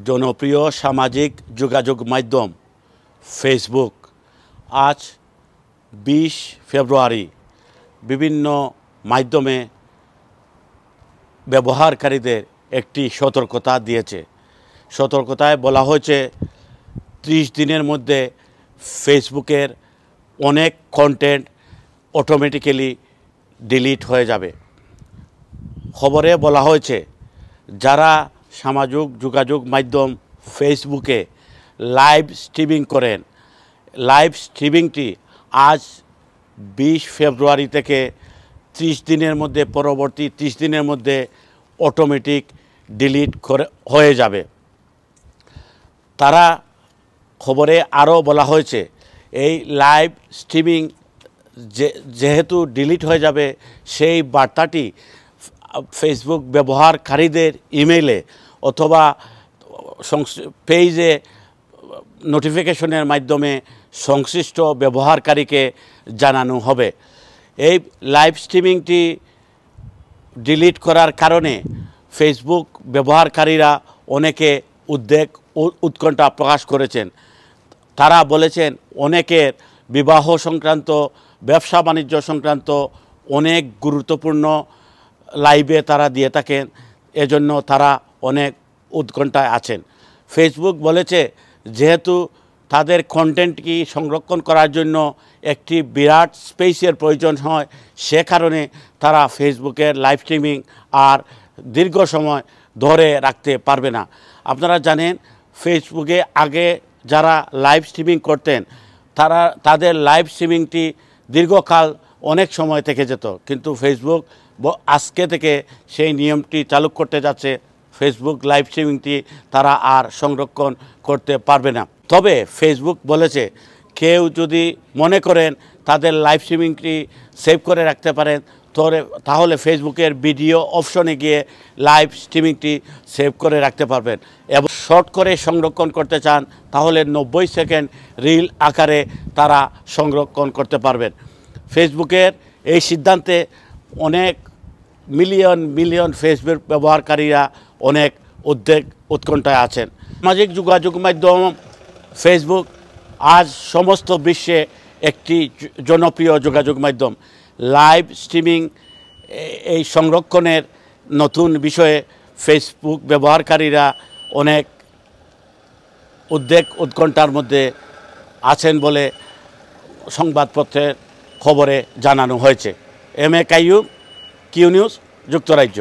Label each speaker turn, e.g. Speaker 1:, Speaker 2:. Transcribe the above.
Speaker 1: জনপ্রিয় সামাজিক যোগাযোগ মাধ্যম ফেসবুক আজ ২০ ফেব্রুয়ারি বিভিন্ন মাধ্যমে ব্যবহারকারীদের একটি সতর্কতা দিয়েছে। সতর্কতায় বলা হয়েছে ৩০ দিনের মধ্যে ফেসবুকের অনেক কন্টেন্ট অটোমেটিক্যালি ডিলিট হয়ে যাবে। খবরে বলা হয়েছে যারা সামাজিক যোগাযোগ মাধ্যম ফেসবুকে লাইভ স্ট্রিমিং করেন, লাইভ স্ট্রিমিংটি আজ ২০ ফেব্রুয়ারি থেকে ৩০ দিনের মধ্যে পরবর্তী ৩০ দিনের মধ্যে অটোমেটিক ডিলিট হয়ে যাবে। তারা খবরে আরও বলা হয়েছে এই লাইভ স্ট্রিমিং যেহেতু ডিলিট হয়ে যাবে সেই বার্তাটি ফেসবুক ব্যবহারকারীদের ইমেইলে অথবা পেজে নোটিফিকেশনের মাধ্যমে সংশ্লিষ্ট ব্যবহারকারীকে জানানো হবে। এই লাইভ স্ট্রিমিংটি ডিলিট করার কারণে ফেসবুক ব্যবহারকারীরা অনেকে উৎকণ্ঠা প্রকাশ করেছেন। তারা বলেছেন অনেকের বিবাহ সংক্রান্ত, ব্যবসা বাণিজ্য সংক্রান্ত অনেক গুরুত্বপূর্ণ লাইভে তারা দিয়ে থাকেন, এজন্য তারা অনেক উৎকণ্ঠায় আছেন। ফেসবুক বলেছে যেহেতু তাদের কন্টেন্টকে সংরক্ষণ করার জন্য একটি বিরাট স্পেসের প্রয়োজন হয়, সে কারণে তারা ফেসবুকের লাইভ স্ট্রিমিং আর দীর্ঘ সময় ধরে রাখতে পারবে না। আপনারা জানেন ফেসবুকে আগে যারা লাইভ স্ট্রিমিং করতেন তাদের লাইভ স্ট্রিমিংটি দীর্ঘকাল অনেক সময় থেকে যেত, কিন্তু ফেসবুক আজকে থেকে সেই নিয়মটি চালু করতে যাচ্ছে। ফেসবুক লাইভ স্ট্রিমিংটি তারা আর সংরক্ষণ করতে পারবে না। তবে ফেসবুক বলেছে কেউ যদি মনে করেন তাদের লাইভ স্ট্রিমিংটি সেভ করে রাখতে পারেন তাহলে ফেসবুকের ভিডিও অপশনে গিয়ে লাইভ স্ট্রিমিংটি সেভ করে রাখতে পারবেন। এবং শর্ট করে সংরক্ষণ করতে চান তাহলে ৯০ সেকেন্ড রিল আকারে তারা সংরক্ষণ করতে পারবেন। ফেসবুকের এই সিদ্ধান্তে অনেক মিলিয়ন ফেসবুক ব্যবহারকারীরা অনেক উৎকণ্ঠায় আছেন। সামাজিক যোগাযোগ মাধ্যম ফেসবুক আজ সমস্ত বিশ্বে একটি জনপ্রিয় যোগাযোগ মাধ্যম। লাইভ স্ট্রিমিং এই সংরক্ষণের নতুন বিষয়ে ফেসবুক ব্যবহারকারীরা অনেক উৎকণ্ঠার মধ্যে আছেন বলে সংবাদপত্রের খবরে জানানো হয়েছে। M A Qayyum, Q news, যুক্তরাজ্য।